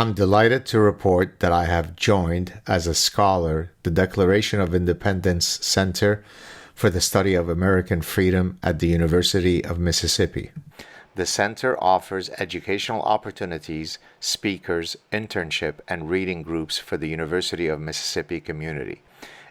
I'm delighted to report that I have joined as a scholar the Declaration of Independence Center for the Study of American Freedom at the University of Mississippi. The center offers educational opportunities, speakers, internship, and reading groups for the University of Mississippi community.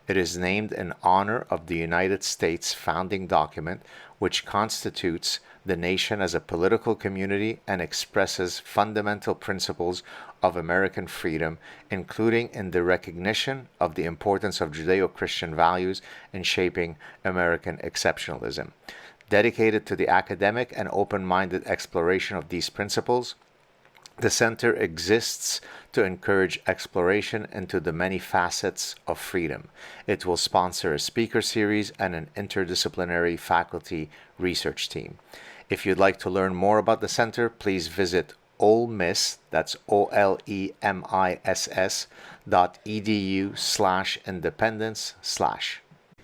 It is named in honor of the United States founding document, which constitutes the nation as a political community and expresses fundamental principles of American freedom, including in the recognition of the importance of Judeo-Christian values in shaping American exceptionalism. Dedicated to the academic and open-minded exploration of these principles, the center exists to encourage exploration into the many facets of freedom. It will sponsor a speaker series and an interdisciplinary faculty research team. If you'd like to learn more about the center, please visit OleMiss, that's olemiss.edu/independence/.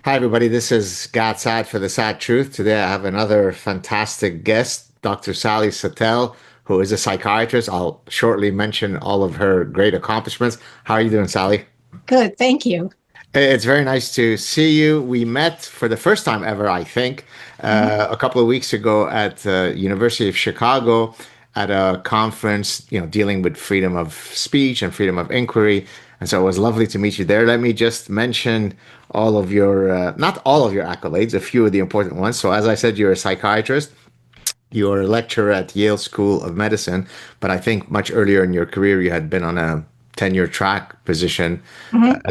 Hi, everybody. This is Saad for the Sad Truth. Today I have another fantastic guest, Dr. Sally Satel, who is a psychiatrist. I'll shortly mention all of her great accomplishments. How are you doing, Sally? Good, thank you. It's very nice to see you. We met for the first time ever, I think, a couple of weeks ago at the University of Chicago at a conference, dealing with freedom of speech and freedom of inquiry. And so it was lovely to meet you there. Let me just mention all of your, not all of your accolades, a few of the important ones. So as I said, you're a psychiatrist. You're a lecturer at Yale School of Medicine, but I think much earlier in your career, you had been on a tenure track position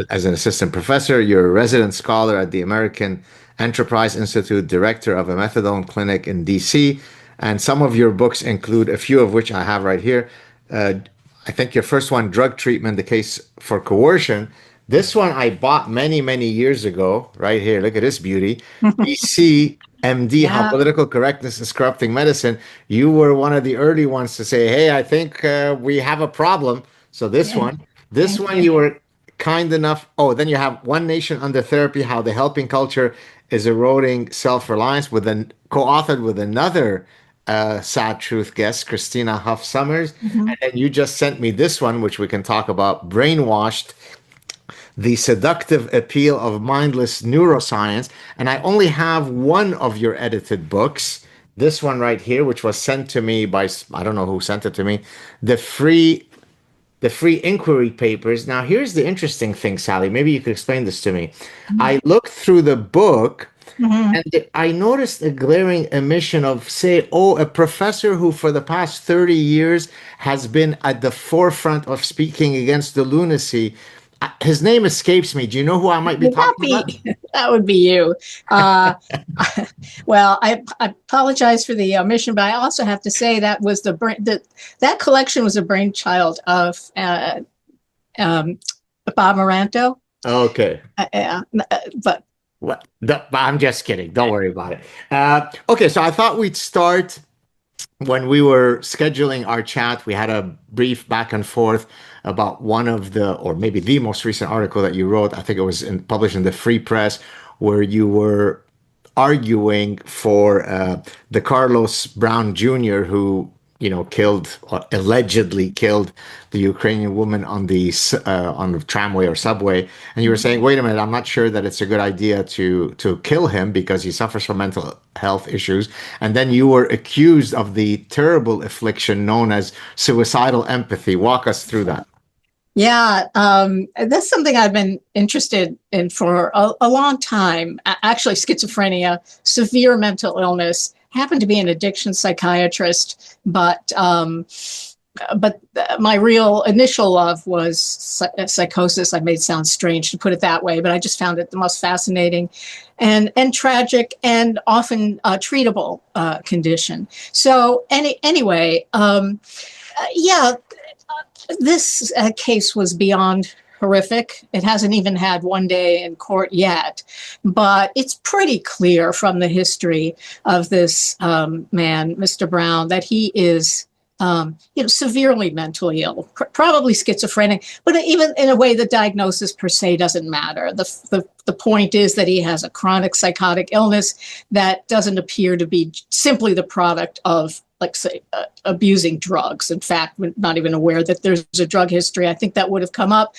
as an assistant professor. You're a resident scholar at the American Enterprise Institute, director of a methadone clinic in DC. And some of your books include, a few of which I have right here. I think your first one, Drug Treatment, the Case for Coercion. This one I bought many, many years ago, right here. Look at this beauty. DC MD, How Political Correctness is Corrupting Medicine. You were one of the early ones to say, hey, I think we have a problem. So this one, you were kind enough. Oh, then you have One Nation Under Therapy, How the Helping Culture is Eroding Self-Reliance, co-authored with another Sad Truth guest, Christina Huff Summers. And then you just sent me this one, which we can talk about, Brainwashed, The Seductive Appeal of Mindless Neuroscience. And I only have one of your edited books, this one right here, which was sent to me by, I don't know who sent it to me, the Free Inquiry Papers. Now, here's the interesting thing, Sally. Maybe you could explain this to me. I looked through the book and I noticed a glaring omission of, say, a professor who for the past 30 years has been at the forefront of speaking against the lunacy. His name escapes me. Do you know who I might be talking about? That would be you. Well, I apologize for the omission, but I also have to say that was that collection was a brainchild of Bob Maranto. Okay. But I'm just kidding. Don't worry about it. Okay, so I thought we'd start when we were scheduling our chat. We had a brief back and forth about one of the, or maybe the most recent article that you wrote. I think it was published in the Free Press, where you were arguing for the Carlos Brown Jr., who allegedly killed the Ukrainian woman on the tramway or subway. And you were saying, wait a minute, I'm not sure that it's a good idea to kill him because he suffers from mental health issues. And then you were accused of the terrible affliction known as suicidal empathy. Walk us through that. Yeah, that's something I've been interested in for a long time. Actually, schizophrenia, severe mental illness. Happened to be an addiction psychiatrist, but my real initial love was psychosis. I may sound strange to put it that way, but I just found it the most fascinating and tragic and often treatable condition. So anyway, this case was beyond horrific. It hasn't even had one day in court yet, but it's pretty clear from the history of this man, Mr. Brown, that he is severely mentally ill, probably schizophrenic, but even in a way, the diagnosis per se doesn't matter. The point is that he has a chronic psychotic illness that doesn't appear to be simply the product of like say, abusing drugs. In fact, we're not even aware that there's a drug history. I think that would have come up,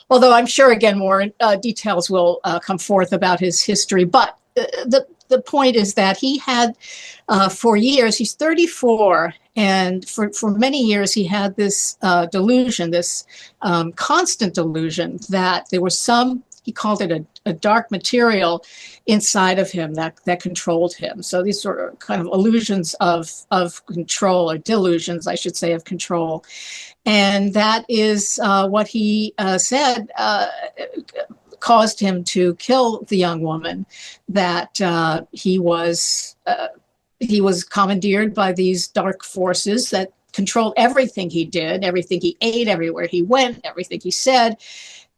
although I'm sure, again, more details will come forth about his history. But the point is that he had, for years, he's 34, and for many years he had this delusion, this constant delusion that there was some, he called it a dark material inside of him that controlled him. So these sort of kind of illusions of control, or delusions, I should say, of control. And that is what he said caused him to kill the young woman, that he was commandeered by these dark forces that controlled everything he did, everything he ate, everywhere he went, everything he said.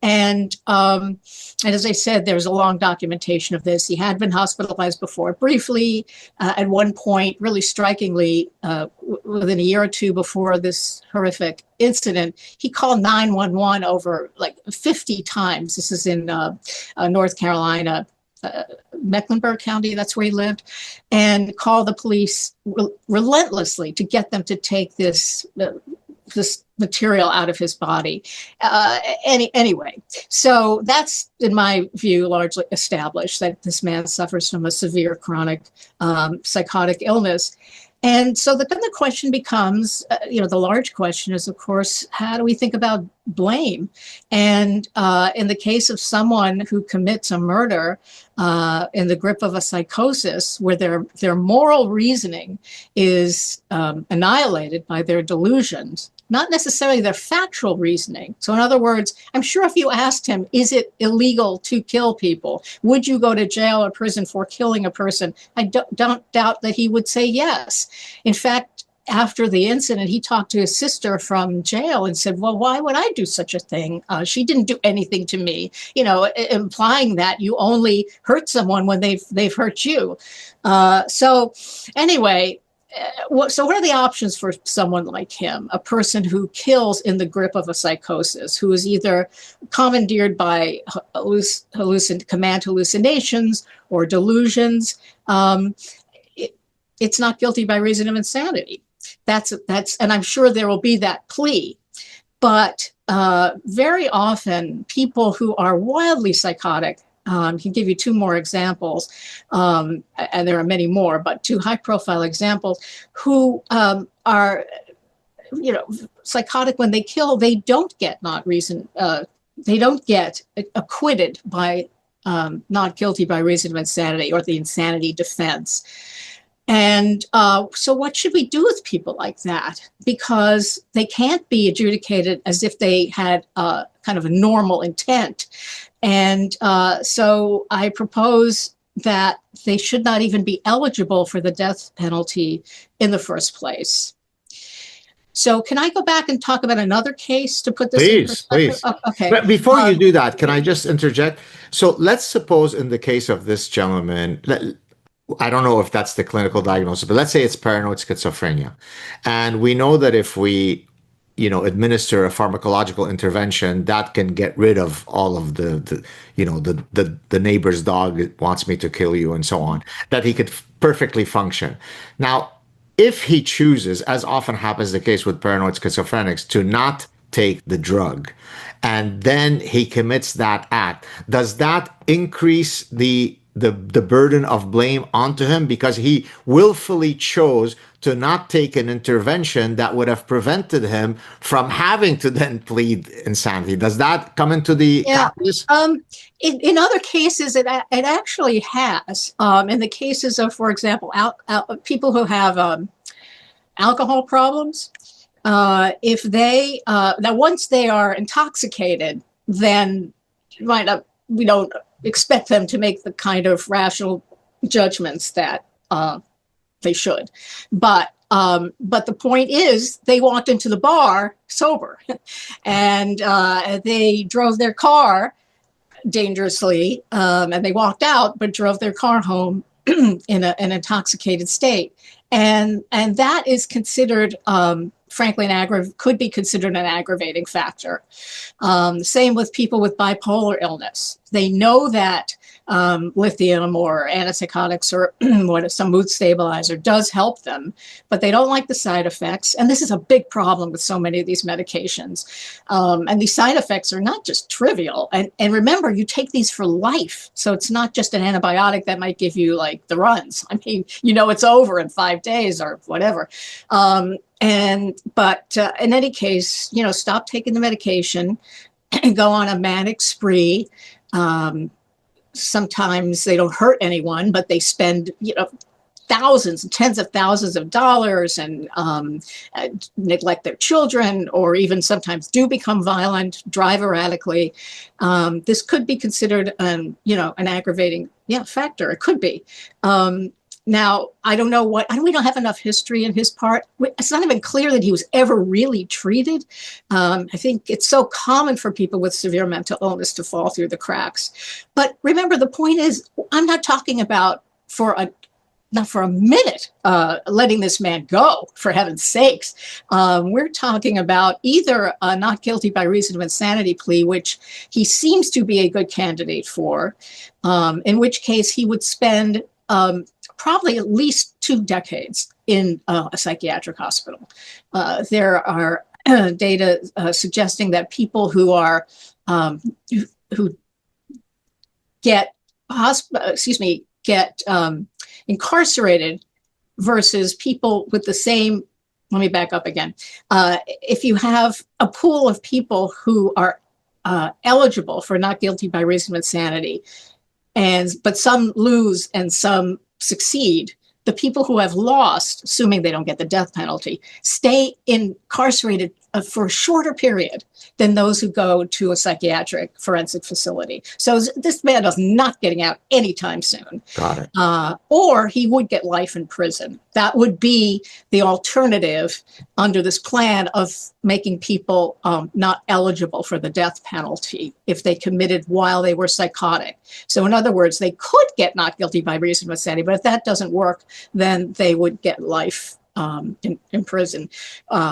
And as I said, there's a long documentation of this. He had been hospitalized before briefly. At one point, really strikingly, within a year or two before this horrific incident, he called 911 over like 50 times. This is in North Carolina, Mecklenburg County, that's where he lived, and called the police relentlessly to get them to take this material out of his body. Anyway, so that's, in my view, largely established that this man suffers from a severe chronic psychotic illness. And so then the question becomes, the large question is, of course, how do we think about blame? And in the case of someone who commits a murder in the grip of a psychosis, where their moral reasoning is annihilated by their delusions, not necessarily their factual reasoning. So in other words, I'm sure if you asked him, is it illegal to kill people? Would you go to jail or prison for killing a person? I don't doubt that he would say yes. In fact, after the incident, he talked to his sister from jail and said, well, why would I do such a thing? She didn't do anything to me, implying that you only hurt someone when they've hurt you. So anyway, so what are the options for someone like him, a person who kills in the grip of a psychosis, who is either commandeered by command hallucinations or delusions? It's not guilty by reason of insanity. That's, and I'm sure there will be that plea. But very often, people who are wildly psychotic, I can give you two more examples, and there are many more, but two high-profile examples, who are, psychotic when they kill. They don't get they don't get acquitted by not guilty by reason of insanity or the insanity defense. And so what should we do with people like that? Because they can't be adjudicated as if they had kind of a normal intent. And so I propose that they should not even be eligible for the death penalty in the first place. So can I go back and talk about another case to put this in perspective? Please. Oh, okay. But before you do that, can I just interject? So let's suppose in the case of this gentleman, I don't know if that's the clinical diagnosis, but let's say it's paranoid schizophrenia. And we know that if we administer a pharmacological intervention, that can get rid of all of the neighbor's dog wants me to kill you and so on, that he could perfectly function. Now, if he chooses, as often happens the case with paranoid schizophrenics, to not take the drug, and then he commits that act, does that increase the burden of blame onto him because he willfully chose to not take an intervention that would have prevented him from having to then plead insanity? Does that come into the calculus? In other cases, it actually has. In the cases of, for example, people who have alcohol problems, if they now once they are intoxicated, then we don't expect them to make the kind of rational judgments that they should. But the point is, they walked into the bar sober, and they drove their car dangerously, and they walked out, but drove their car home in an intoxicated state, and that is considered frankly, could be considered an aggravating factor. Same with people with bipolar illness. They know that lithium or antipsychotics or some mood stabilizer does help them, but they don't like the side effects. And this is a big problem with so many of these medications. And these side effects are not just trivial. And remember, you take these for life. So it's not just an antibiotic that might give you like the runs. I mean, it's over in 5 days or whatever. But in any case, stop taking the medication and go on a manic spree. Sometimes they don't hurt anyone, but they spend, thousands and tens of thousands of dollars and neglect their children, or even sometimes do become violent, drive erratically. This could be considered, an aggravating factor. It could be. Now, I don't know we don't have enough history in his part. It's not even clear that he was ever really treated. I think it's so common for people with severe mental illness to fall through the cracks. But remember, the point is, I'm not talking about not for a minute letting this man go, for heaven's sakes. We're talking about either a not guilty by reason of insanity plea, which he seems to be a good candidate for, in which case he would spend probably at least 2 decades in a psychiatric hospital. There are data suggesting that people who get incarcerated versus people with the same. Let me back up again. If you have a pool of people who are eligible for not guilty by reason of insanity, but some lose and some succeed, the people who have lost, assuming they don't get the death penalty, stay incarcerated for a shorter period than those who go to a psychiatric forensic facility. So this man is not getting out anytime soon. Got it. Or he would get life in prison. That would be the alternative under this plan of making people not eligible for the death penalty if they committed while they were psychotic. So in other words, they could get not guilty by reason of insanity, but if that doesn't work, then they would get life in prison,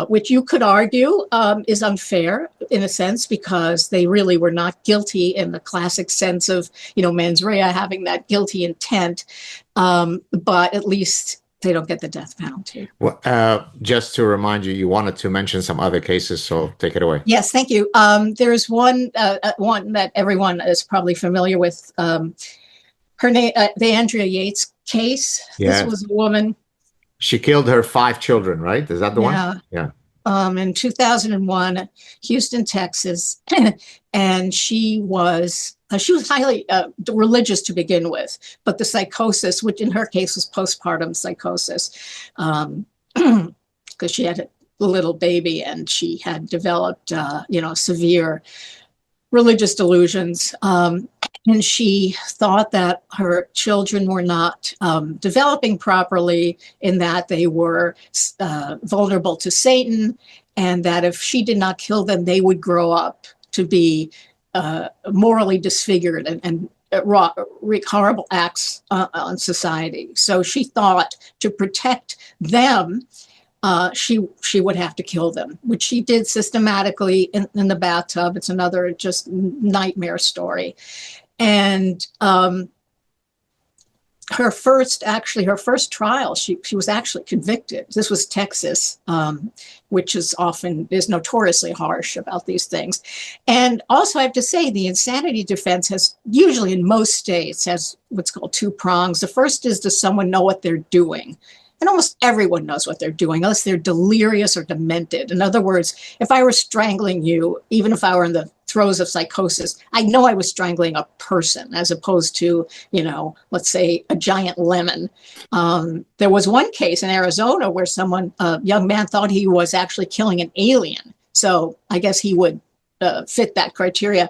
which you could argue is unfair in a sense, because they really were not guilty in the classic sense of, mens rea, having that guilty intent, but at least they don't get the death penalty. Well, just to remind you, you wanted to mention some other cases, so take it away. Yes, thank you. There's one that everyone is probably familiar with. Her name, the Andrea Yates case. Yes. This was a woman. She killed her 5 children, right? Is that the one? Yeah. In 2001, Houston, Texas, and she was highly religious to begin with, but the psychosis, which in her case was postpartum psychosis, because she had a little baby and she had developed, severe religious delusions. And she thought that her children were not developing properly, in that they were vulnerable to Satan, and that if she did not kill them, they would grow up to be morally disfigured and wreak horrible acts on society. So she thought to protect them, she would have to kill them, which she did systematically in the bathtub. It's another just nightmare story. And her first trial, she was actually convicted. This was Texas, which is notoriously harsh about these things. And also, I have to say, the insanity defense has usually, in most states, has what's called 2 prongs. The first is, does someone know what they're doing? And almost everyone knows what they're doing, unless they're delirious or demented. In other words, if I were strangling you, even if I were in the throes of psychosis, I know I was strangling a person, as opposed to, let's say a giant lemon. There was one case in Arizona where a young man thought he was actually killing an alien. So I guess he would fit that criteria.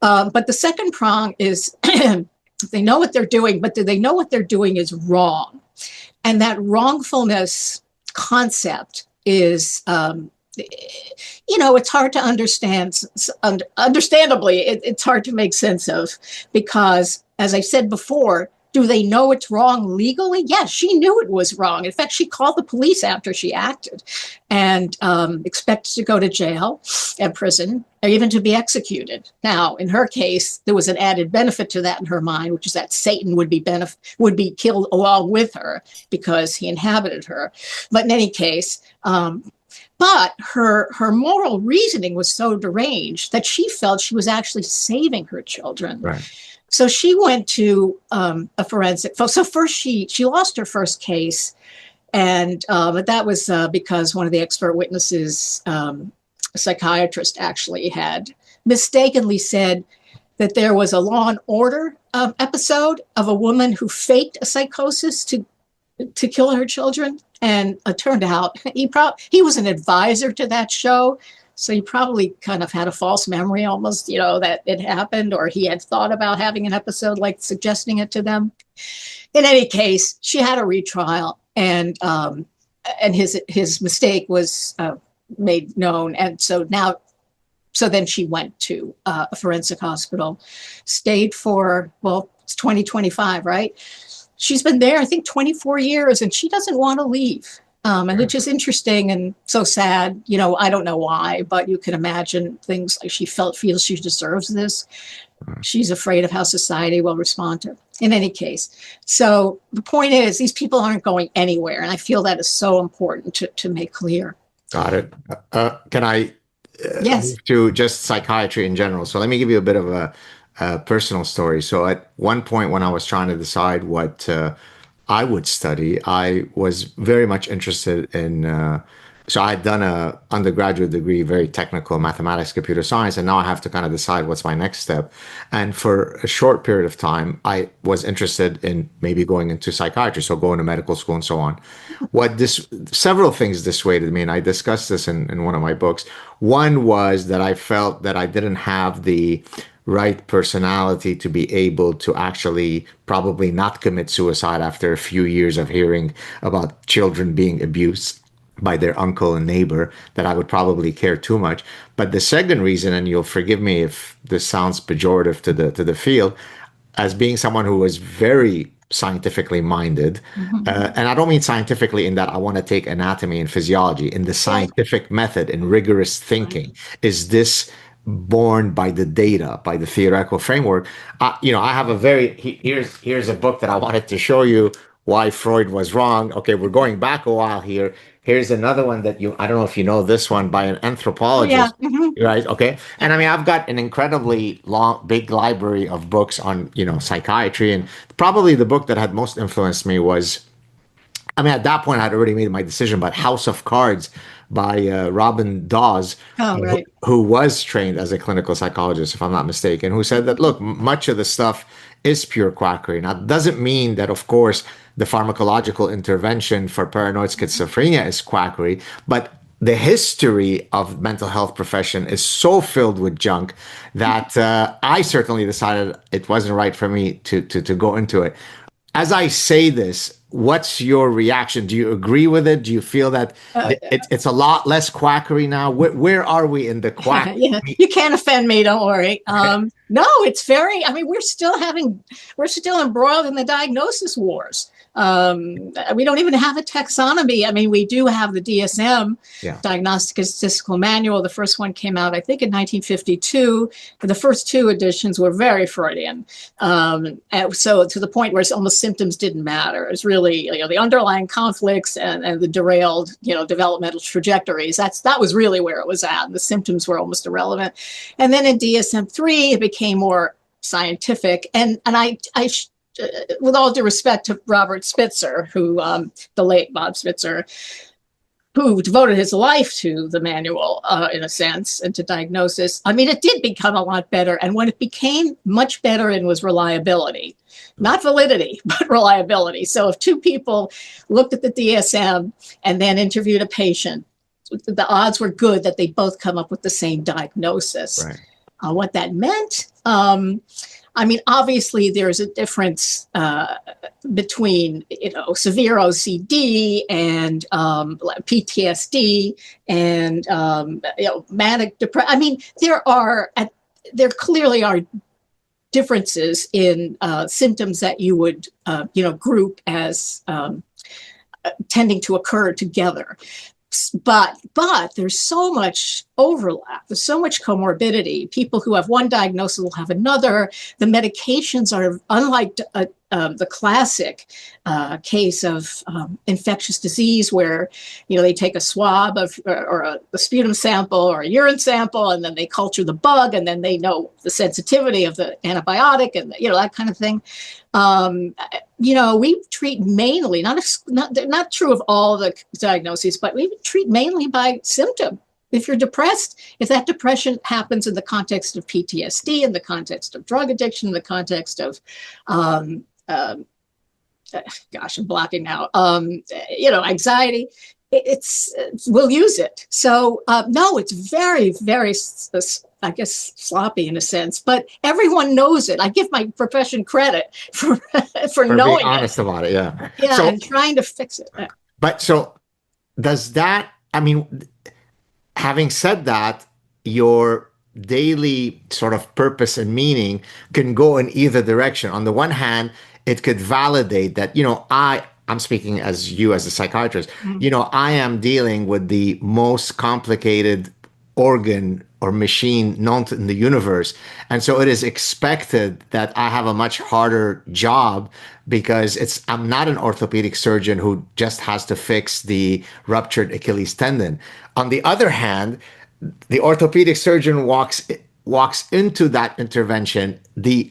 But the second prong is, they know what they're doing, but do they know what they're doing is wrong? And that wrongfulness concept is, it's hard to understand. Understandably, it's hard to make sense of, because, as I said before, Do they know it's wrong legally? Yes, she knew it was wrong. In fact, she called the police after she acted and expected to go to jail and prison or even to be executed. Now, in her case, there was an added benefit to that in her mind, which is that Satan would be killed along with her because he inhabited her. But in any case, but her moral reasoning was so deranged that she felt she was actually saving her children. Right. So she went to a forensic. So first she lost her first case, and but that was because one of the expert witnesses, a psychiatrist, actually had mistakenly said that there was a Law and Order episode of a woman who faked a psychosis to kill her children. And it turned out he was an advisor to that show. So he probably kind of had a false memory almost, that it happened, or he had thought about having an episode like suggesting it to them. In any case, she had a retrial, and his mistake was made known. And so then she went to a forensic hospital, stayed for, it's 2025, right? She's been there, I think, 24 years, and she doesn't want to leave. And which is interesting and so sad. I don't know why, but you can imagine things like she feels she deserves this. She's afraid of how society will respond to her. In any case, so the point is, these people aren't going anywhere, and I feel that is so important to make clear. Got it. Can I Yes. move to just psychiatry in general? So let me give you a bit of a personal story. So at one point when I was trying to decide what I would study, I was very much interested in, so I had done a undergraduate degree, very technical mathematics, computer science, and now I have to kind of decide what's my next step. And for a short period of time, I was interested in maybe going into psychiatry, so going to medical school and so on. Several things dissuaded me, and I discussed this in one of my books. One was that I felt that I didn't have the right personality to be able to actually probably not commit suicide after a few years of hearing about children being abused by their uncle and neighbor, that I would probably care too much. But the second reason, and you'll forgive me if this sounds pejorative to the field, as being someone who was very scientifically minded, and I don't mean scientifically in that I want to take anatomy and physiology, in the scientific method, in rigorous thinking, is this born by the data, by the theoretical framework. I have here's a book that I wanted to show you why Freud was wrong. Okay, we're going back a while here. Here's another one that I don't know if you know this one, by an anthropologist, right? Okay. And I mean, I've got an incredibly big library of books on, psychiatry. And probably the book that had most influenced me was, at that point, I'd already made my decision, but House of Cards by Robin Dawes, who was trained as a clinical psychologist, if I'm not mistaken, who said that, look, much of the stuff is pure quackery. Now, it doesn't mean that, of course, the pharmacological intervention for paranoid schizophrenia is quackery, but the history of mental health profession is so filled with junk that I certainly decided it wasn't right for me to go into it. As I say this, what's your reaction? Do you agree with it? Do you feel that it's a lot less quackery now? Where are we in the quack? Yeah, you can't offend me. Don't worry. No, it's very. We're still embroiled in the diagnosis wars. We don't even have a taxonomy. We do have the DSM, Diagnostic and Statistical Manual. The first one came out, I think, in 1952. The first two editions were very Freudian. So to the point where it's almost symptoms didn't matter. It's really, the underlying conflicts and the derailed, developmental trajectories. That was really where it was at. The symptoms were almost irrelevant. And then in DSM-3, it became more scientific. And I with all due respect to Robert Spitzer, who the late Bob Spitzer, who devoted his life to the manual, in a sense, and to diagnosis. It did become a lot better. And when it became much better, it was reliability, not validity, but reliability. So if two people looked at the DSM and then interviewed a patient, the odds were good that they both come up with the same diagnosis. Right. What that meant, obviously there's a difference between, severe OCD and PTSD and, manic depression. There clearly are differences in symptoms that you would, group as tending to occur together. But there's so much overlap. There's so much comorbidity. People who have one diagnosis will have another. The medications are unlike the classic case of infectious disease, where they take a swab or a sputum sample or a urine sample, and then they culture the bug, and then they know the sensitivity of the antibiotic, and that kind of thing. We treat mainly, not true of all the diagnoses, but we treat mainly by symptom. If you're depressed, if that depression happens in the context of PTSD, in the context of drug addiction, in the context of, I'm blocking now, anxiety, we'll use it. So no, it's very, very, I guess, sloppy in a sense, but everyone knows it. I give my profession credit for knowing being honest about it. Yeah. Yeah, so, and trying to fix it. But so does that, having said that, your daily sort of purpose and meaning can go in either direction. On the one hand, it could validate that, I'm speaking as you as a psychiatrist, I am dealing with the most complicated organ or machine known in the universe. And so it is expected that I have a much harder job because I'm not an orthopedic surgeon who just has to fix the ruptured Achilles tendon. On the other hand, the orthopedic surgeon walks into that intervention, the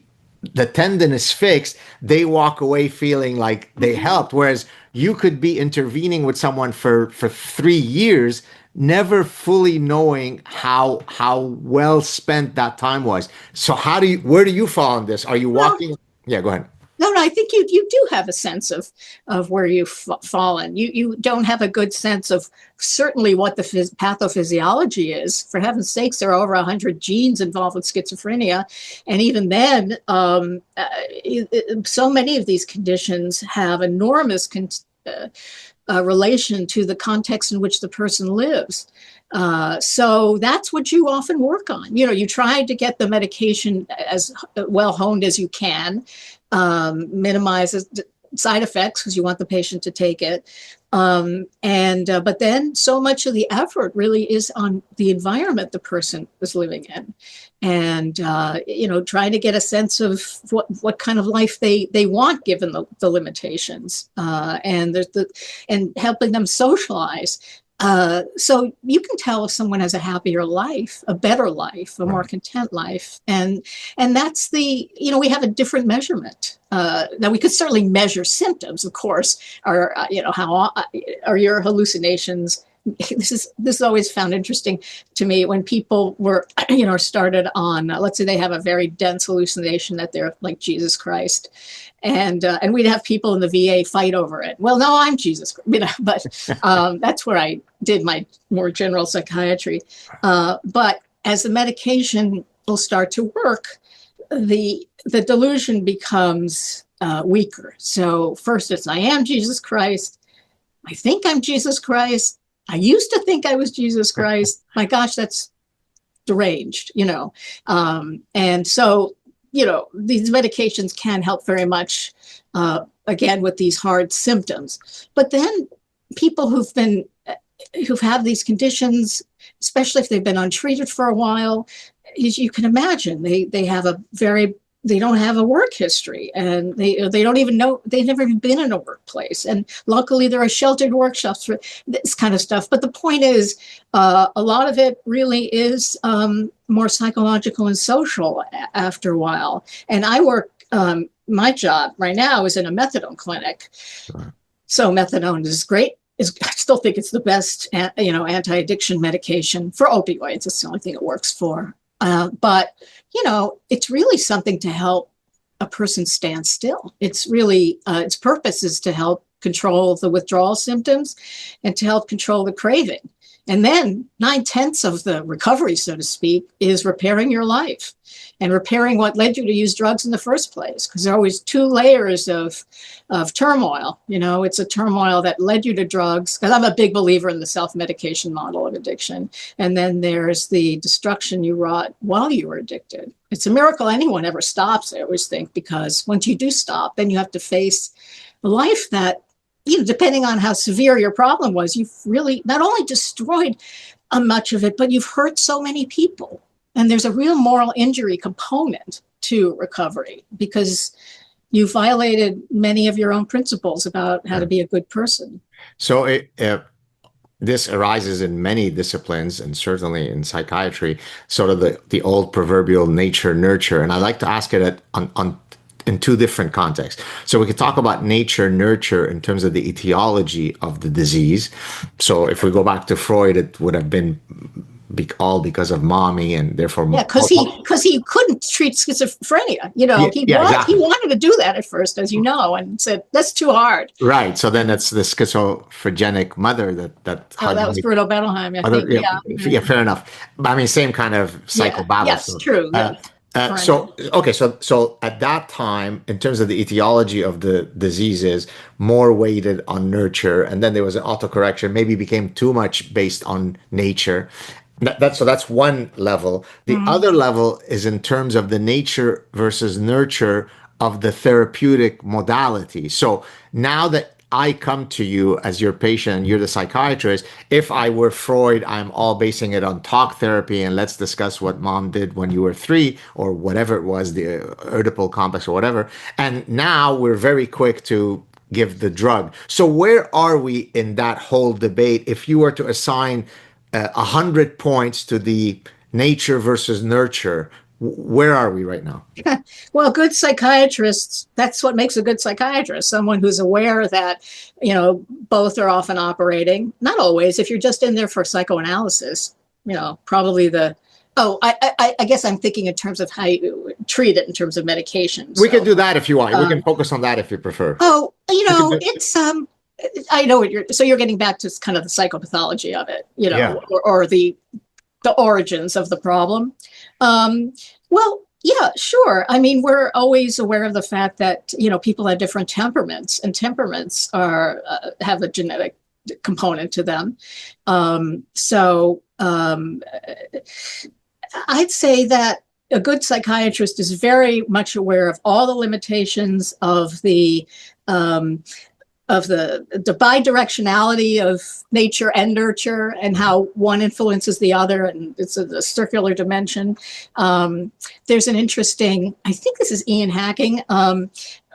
tendon is fixed, they walk away feeling like they helped. Whereas you could be intervening with someone for 3 years, never fully knowing how well spent that time was. So where do you fall on this? Are you walking? Yeah, go ahead. No, I think you do have a sense of where you've fallen. You don't have a good sense of certainly what the pathophysiology is. For heaven's sakes, there are over 100 genes involved with schizophrenia. And even then, so many of these conditions have enormous relation to the context in which the person lives. So that's what you often work on. You try to get the medication as well honed as you can, minimize side effects because you want the patient to take it. But then so much of the effort really is on the environment the person is living in, and trying to get a sense of what kind of life they want given the limitations, and helping them socialize. So you can tell if someone has a happier life, a better life, a more content life. And that's we have a different measurement. Now we could certainly measure symptoms, of course, or, how are your hallucinations? This is always found interesting to me when people were, started on, let's say they have a very dense hallucination that they're like Jesus Christ. And we'd have people in the VA fight over it. Well, no, I'm Jesus, but that's where I did my more general psychiatry. But as the medication will start to work, the delusion becomes weaker. So first it's, I am Jesus Christ. I think I'm Jesus Christ. I used to think I was Jesus Christ. My gosh, that's deranged, and so, these medications can help very much, again, with these hard symptoms. But then people who've had these conditions, especially if they've been untreated for a while, as you can imagine, they don't have a work history, and they don't even know, they've never even been in a workplace. And luckily there are sheltered workshops for this kind of stuff. But the point is, a lot of it really is more psychological and social after a while. And I work, my job right now is in a methadone clinic. Sure. So methadone is great. I still think it's the best, anti-addiction medication for opioids. It's the only thing it works for. But it's really something to help a person stand still. It's really, its purpose is to help control the withdrawal symptoms and to help control the craving. And then 9/10 of the recovery, so to speak, is repairing your life and repairing what led you to use drugs in the first place. Because there are always two layers of turmoil. It's a turmoil that led you to drugs. Because I'm a big believer in the self-medication model of addiction. And then there's the destruction you wrought while you were addicted. It's a miracle anyone ever stops, I always think, because once you do stop, then you have to face a life that, depending on how severe your problem was, you've really not only destroyed much of it, but you've hurt so many people. And there's a real moral injury component to recovery because you violated many of your own principles about how to be a good person. So this arises in many disciplines, and certainly in psychiatry, sort of the old proverbial nature nurture. And I like to ask it in two different contexts. So we could talk about nature nurture in terms of the etiology of the disease. So if we go back to Freud, it would have been all because of mommy, and therefore because he couldn't treat schizophrenia. Exactly. He wanted to do that at first, as you know, and said that's too hard. Right. So then it's the schizophrenic mother that that was Bruno Bettelheim. I think. Yeah, fair enough. But I mean, same kind of cycle battle. Yes, true. So at that time, in terms of the etiology of the diseases, more weighted on nurture, and then there was an autocorrection, maybe became too much based on nature. That's one level. The other level is in terms of the nature versus nurture of the therapeutic modality. So now that I come to you as your patient, you're the psychiatrist. If I were Freud, I'm all basing it on talk therapy and let's discuss what mom did when you were 3 or whatever it was, the Oedipal complex or whatever. And now we're very quick to give the drug. So where are we in that whole debate? If you were to assign 100 points to the nature versus nurture, where are we right now? Well, good psychiatrists, that's what makes a good psychiatrist, someone who's aware that, both are often operating. Not always. If you're just in there for psychoanalysis, probably I guess I'm thinking in terms of how you treat it in terms of medications. We can do that if you want. We can focus on that if you prefer. It's I know what you're getting back to kind of the psychopathology of it, or the origins of the problem. Well, yeah, sure. I mean, we're always aware of the fact that, people have different temperaments, and temperaments have a genetic component to them. I'd say that a good psychiatrist is very much aware of all the limitations of the bidirectionality of nature and nurture, and how one influences the other, and it's a circular dimension. There's an interesting, I think this is Ian Hacking,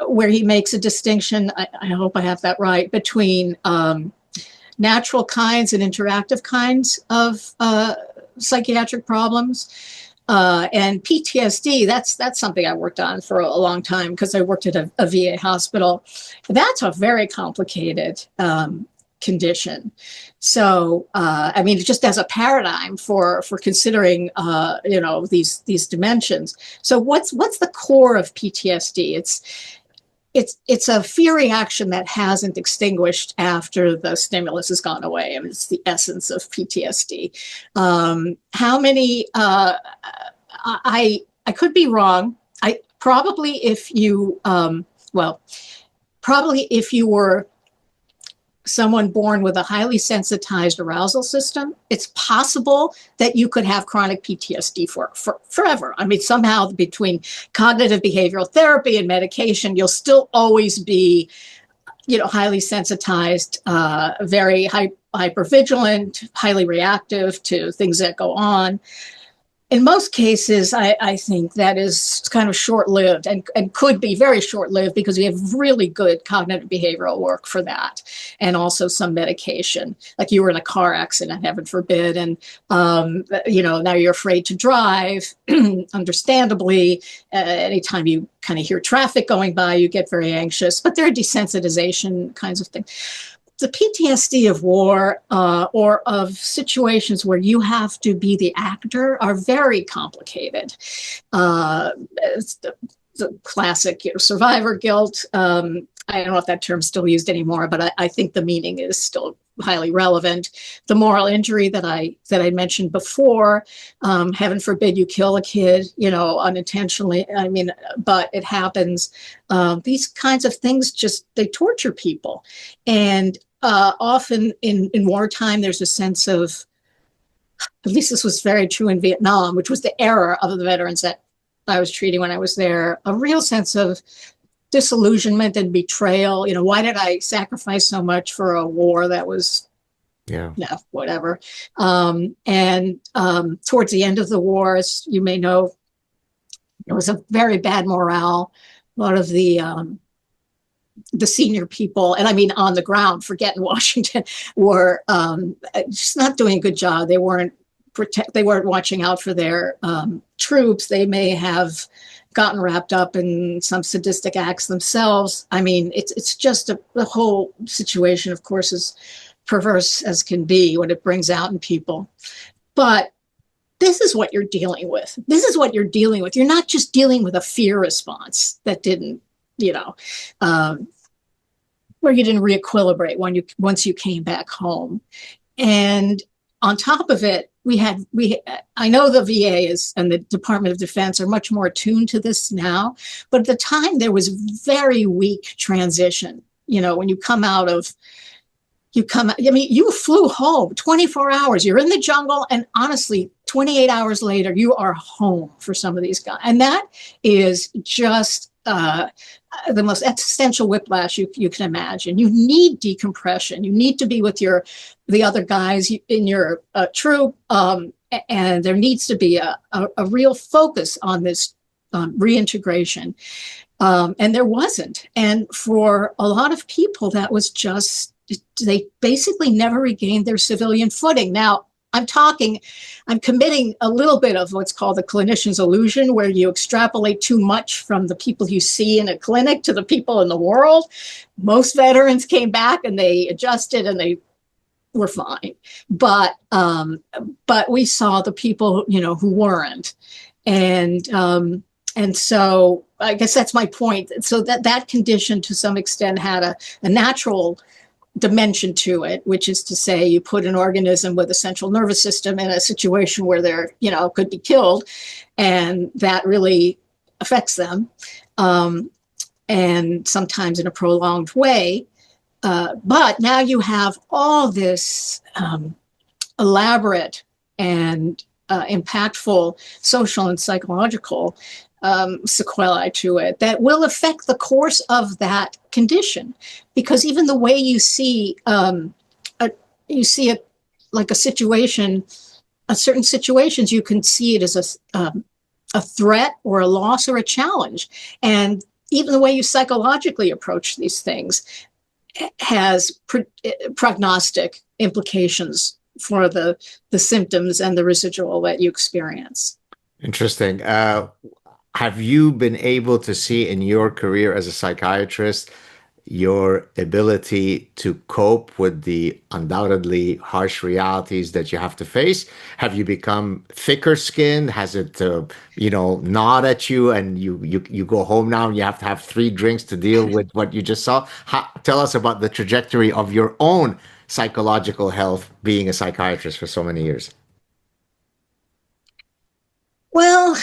where he makes a distinction, I hope I have that right, between natural kinds and interactive kinds of psychiatric problems. And PTSD, that's something I worked on for a long time because I worked at a VA hospital. That's a very complicated condition. So, just as a paradigm for considering, these dimensions. So what's the core of PTSD? It's a fear reaction that hasn't extinguished after the stimulus has gone away. I mean, it's the essence of PTSD. How many? I could be wrong. Probably if you were someone born with a highly sensitized arousal system, it's possible that you could have chronic PTSD for forever. I mean, somehow between cognitive behavioral therapy and medication, you'll still always be, highly sensitized, very hypervigilant, highly reactive to things that go on. In most cases, I think that is kind of short-lived and could be very short-lived because we have really good cognitive behavioral work for that, and also some medication. Like you were in a car accident, heaven forbid, and now you're afraid to drive. Understandably, anytime you kind of hear traffic going by, you get very anxious. But there are desensitization kinds of things. The PTSD of war or of situations where you have to be the actor are very complicated. It's the classic survivor guilt. I don't know if that term's still used anymore, but I think the meaning is still highly relevant. The moral injury that I mentioned before, heaven forbid you kill a kid, unintentionally. I mean, but it happens. These kinds of things they torture people, and often in wartime there's a sense of, at least this was very true in Vietnam, which was the era of the veterans that I was treating when I was there, a real sense of disillusionment and betrayal. Why did I sacrifice so much for a war that was, whatever. And towards the end of the war, as you may know, there was a very bad morale. A lot of the senior people, and I mean on the ground, forget in Washington, were just not doing a good job. They weren't watching out for their troops. They may have gotten wrapped up in some sadistic acts themselves. I mean, it's just the whole situation, of course, is perverse as can be when it brings out in people. But this is what you're dealing with. This is what you're dealing with. You're not just dealing with a fear response that didn't, where you didn't re-equilibrate once you came back home. And on top of it, I know the VA and the Department of Defense are much more attuned to this now, but at the time there was very weak transition. When you you flew home 24 hours, you're in the jungle, and honestly, 28 hours later, you are home for some of these guys. And that is just the most existential whiplash you can imagine. You need decompression. You need to be with the other guys in your troop, and there needs to be a real focus on this reintegration. And there wasn't. And for a lot of people, that was just, they basically never regained their civilian footing. Now, I'm committing a little bit of what's called the clinician's illusion, where you extrapolate too much from the people you see in a clinic to the people in the world. Most veterans came back and they adjusted and they were fine. But we saw the people, who weren't. And so I guess that's my point. So that condition to some extent had a natural dimension to it, which is to say you put an organism with a central nervous system in a situation where they're, could be killed, and that really affects them, and sometimes in a prolonged way. But now you have all this elaborate and impactful social and psychological sequelae to it that will affect the course of that condition, because even the way you see it like a situation, certain situations, you can see it as a threat or a loss or a challenge, and even the way you psychologically approach these things has prognostic implications for the symptoms and the residual that you experience. Interesting. Have you been able to see in your career as a psychiatrist your ability to cope with the undoubtedly harsh realities that you have to face? Have you become thicker skinned? Has it, gnawed at you, and you go home now and you have to have 3 drinks to deal with what you just saw? Tell us about the trajectory of your own psychological health being a psychiatrist for so many years. Well,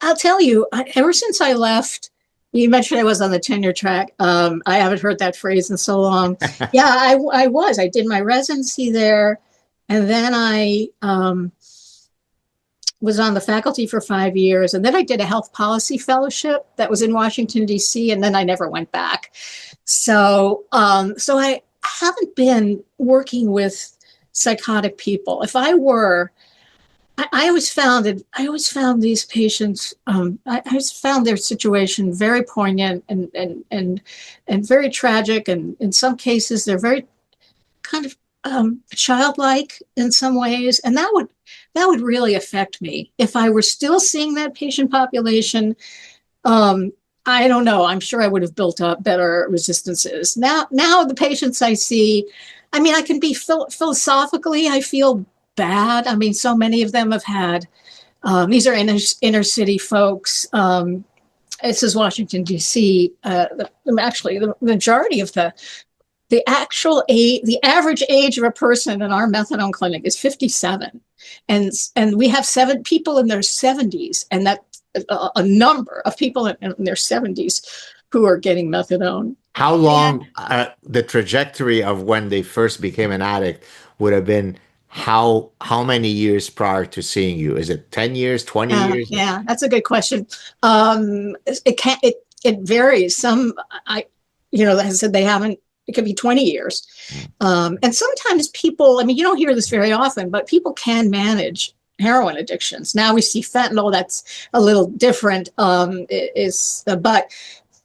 I'll tell you, ever since I left, you mentioned I was on the tenure track. I haven't heard that phrase in so long. Yeah, I was. I did my residency there, and then I was on the faculty for 5 years, and then I did a health policy fellowship that was in Washington, D.C., and then I never went back. So I haven't been working with psychotic people. If I were, I always found these patients, I always found their situation very poignant and very tragic. And in some cases, they're very kind of childlike in some ways. And that would really affect me. If I were still seeing that patient population, I don't know. I'm sure I would have built up better resistances. Now the patients I see, I mean, I can be philosophically, I feel bad. I mean, so many of them have had, these are inner city folks, This is Washington, D.C. Actually, the majority of the actual age, the average age of a person in our methadone clinic is 57, and we have 7 people in their 70s, and that a number of people in their 70s who are getting methadone. How And long the trajectory of when they first became an addict would have been? How many years prior to seeing you? Is it 10 years, 20 years? yeah, that's a good question. It varies. Some like I said, they haven't. It could be 20 years. And sometimes people, I mean, you don't hear this very often, but people can manage heroin addictions. Now we see fentanyl, that's a little different. But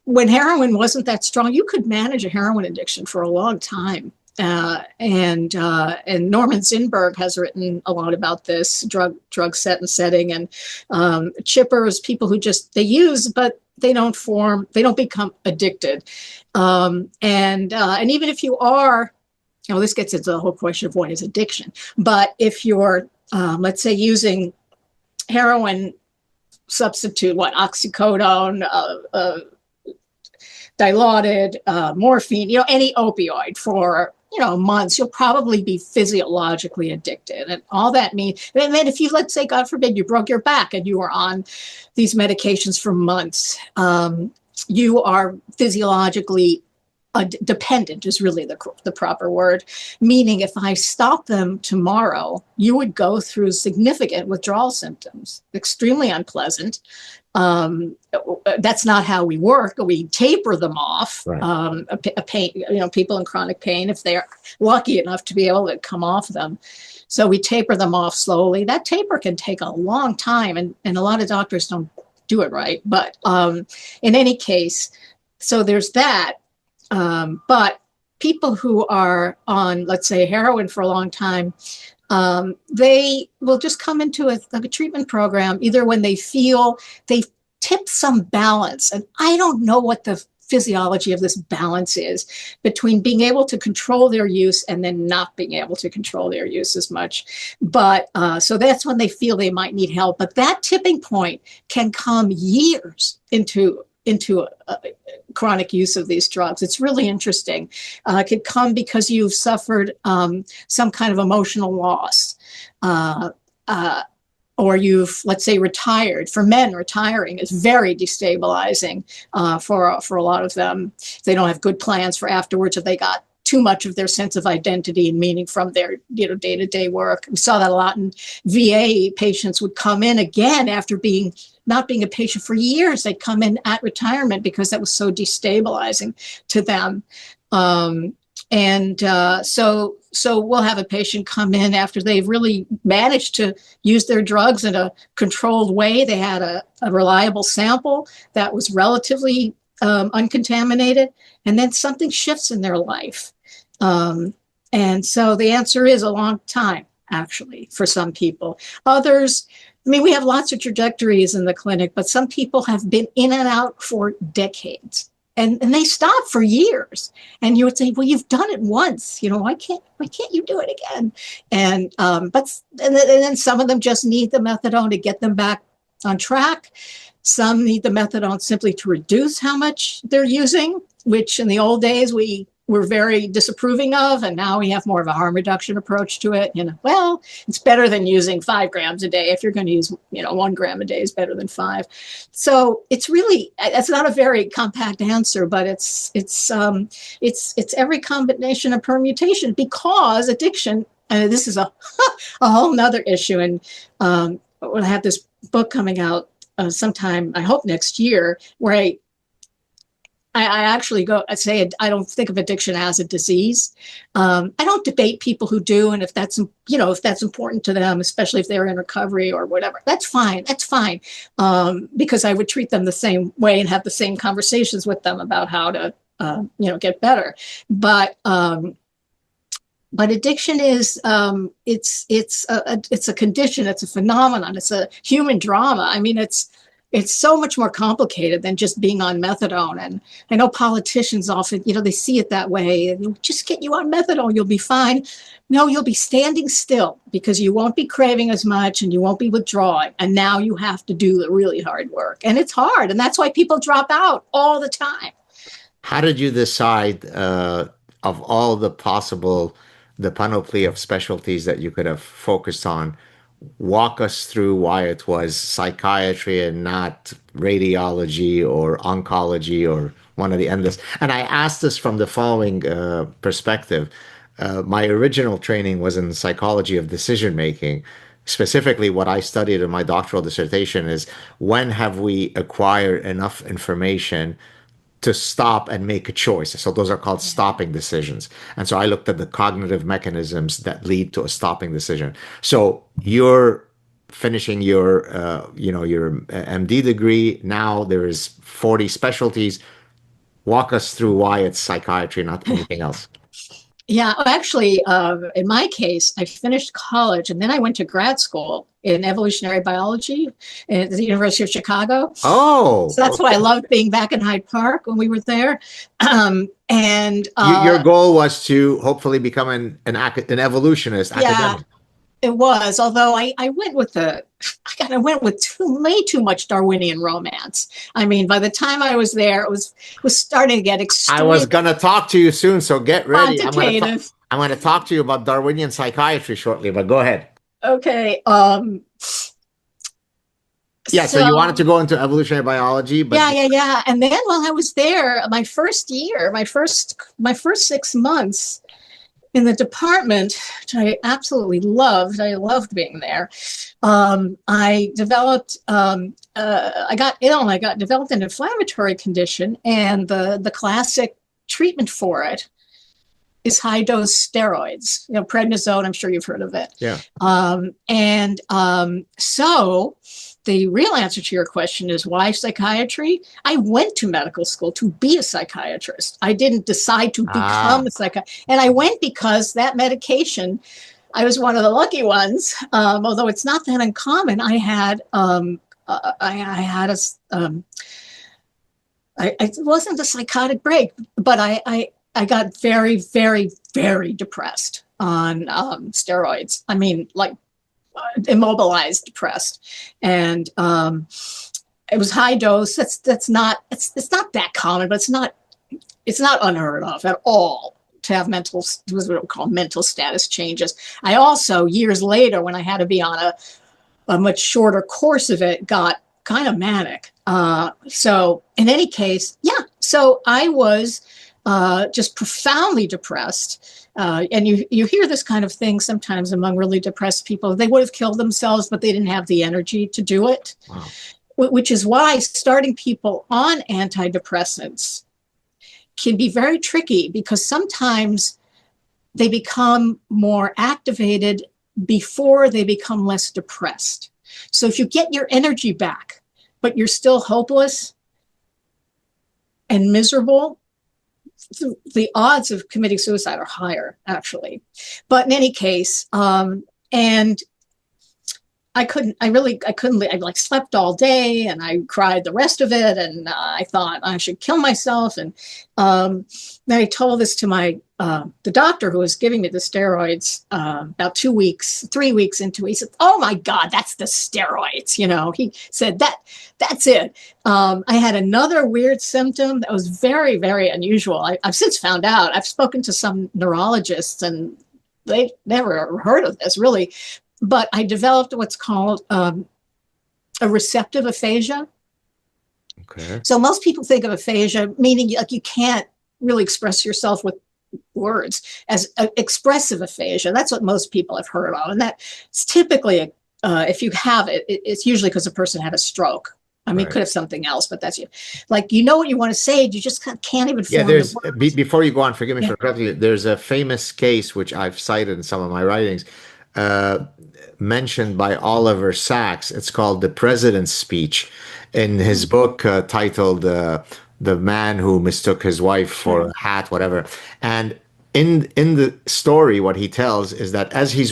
when heroin wasn't that strong, you could manage a heroin addiction for a long time. And Norman Zinberg has written a lot about this drug set and setting, and chippers, people who just they use, but they don't become addicted. And even if you are, this gets into the whole question of what is addiction. But if you're, let's say, using heroin substitute, oxycodone, Dilaudid, morphine, any opioid for months, you'll probably be physiologically addicted. And all that means, and then if you, let's say, God forbid, you broke your back and you were on these medications for months, you are physiologically dependent is really the proper word, meaning if I stop them tomorrow, you would go through significant withdrawal symptoms, extremely unpleasant. That's not how we work. We taper them off. Right. A pain, people in chronic pain, if they're lucky enough to be able to come off them. So we taper them off slowly. That taper can take a long time, and a lot of doctors don't do it right. But in any case, so there's that. But people who are on, let's say, heroin for a long time, they will just come into a treatment program either when they feel they've tipped some balance. And I don't know what the physiology of this balance is between being able to control their use and then not being able to control their use as much. But so that's when they feel they might need help. But that tipping point can come years into chronic use of these drugs. It's really interesting. It could come because you've suffered some kind of emotional loss, or you've, let's say, retired. For men, retiring is very destabilizing for a lot of them. They don't have good plans for afterwards if they got too much of their sense of identity and meaning from their day-to-day work. We saw that a lot in VA. Patients would come in again after not being a patient for years. They'd come in at retirement because that was so destabilizing to them. So we'll have a patient come in after they've really managed to use their drugs in a controlled way. They had a reliable sample that was relatively uncontaminated, and then something shifts in their life. And so the answer is a long time, actually, for some people. Others, we have lots of trajectories in the clinic, but some people have been in and out for decades. And they stop for years. And you would say, well, you've done it once. Why can't you do it again? And then some of them just need the methadone to get them back on track. Some need the methadone simply to reduce how much they're using, which in the old days we were very disapproving of, and now we have more of a harm reduction approach to it. Well, it's better than using 5 grams a day. If you're going to use, 1 gram a day is better than 5. So it's not a very compact answer, but it's every combination of permutation, because addiction. This is a whole nother issue, and we'll have this book coming out sometime, I hope next year, where I actually say I don't think of addiction as a disease. I don't debate people who do, and if that's important to them, especially if they're in recovery or whatever, that's fine. Because I would treat them the same way and have the same conversations with them about how to get better. But addiction is it's a condition, it's a phenomenon, it's a human drama. it's so much more complicated than just being on methadone. And I know politicians often, they see it that way. Just get you on methadone, you'll be fine. No, you'll be standing still because you won't be craving as much and you won't be withdrawing. And now you have to do the really hard work. And it's hard. And that's why people drop out all the time. How did you decide of all the possible, the panoply of specialties that you could have focused on? Walk us through why it was psychiatry and not radiology or oncology or one of the endless. And I asked this from the following perspective. My original training was in psychology of decision making. Specifically, what I studied in my doctoral dissertation is when have we acquired enough information to stop and make a choice. So those are called stopping decisions. And so I looked at the cognitive mechanisms that lead to a stopping decision. So you're finishing your, your MD degree. Now there is 40 specialties. Walk us through why it's psychiatry, not anything else. Yeah, actually, in my case, I finished college and then I went to grad school in evolutionary biology at the University of Chicago. Oh, so that's why I loved being back in Hyde Park when we were there. And your goal was to hopefully become an evolutionist academic. It was, although I went with way too much Darwinian romance. I mean, by the time I was there, it was starting to get extreme. I was going to talk to you soon, so get ready. I'm going to talk to you about Darwinian psychiatry shortly, but go ahead. Okay. So you wanted to go into evolutionary biology, but yeah. And then while I was there, my first 6 months in the department, which I absolutely loved. I loved being there. I developed, I got ill and I developed an inflammatory condition, and the classic treatment for it is high dose steroids. Prednisone. I'm sure you've heard of it. Yeah. So the real answer to your question is why psychiatry? I went to medical school to be a psychiatrist. I didn't decide to become a psychiatrist. And I went because that medication, I was one of the lucky ones, although it's not that uncommon. I wasn't a psychotic break, but I got very, very, very depressed on steroids. I mean, like, immobilized, depressed, and it was high dose. It's not that common, but it's not unheard of at all to have what we call mental status changes. I also, years later, when I had to be on a much shorter course of it, got kind of manic. So in any case, so I was just profoundly depressed. And you hear this kind of thing sometimes among really depressed people. They would have killed themselves, but they didn't have the energy to do it. Wow. Which is why starting people on antidepressants can be very tricky, because sometimes they become more activated before they become less depressed. So if you get your energy back, but you're still hopeless and miserable, the odds of committing suicide are higher, actually. But in any case, and I slept all day and I cried the rest of it. And I thought I should kill myself. And then I told this to the doctor who was giving me the steroids about 3 weeks into it. He said, "Oh my God, that's the steroids." He said that's it. I had another weird symptom that was very, very unusual. I've since found out. I've spoken to some neurologists and they've never heard of this, really. But I developed what's called a receptive aphasia. Okay. So most people think of aphasia, meaning like you can't really express yourself with words, as expressive aphasia. That's what most people have heard of. And that's typically, if you have it, it's usually because a person had a stroke. I mean, It could have something else, but that's what you want to say. You just can't even form the words. Before you go on, forgive me for interrupting you. There's a famous case, which I've cited in some of my writings, mentioned by Oliver Sacks. It's called The President's Speech, in his book titled The Man Who Mistook His Wife for a Hat, whatever. And in the story, what he tells is that as he's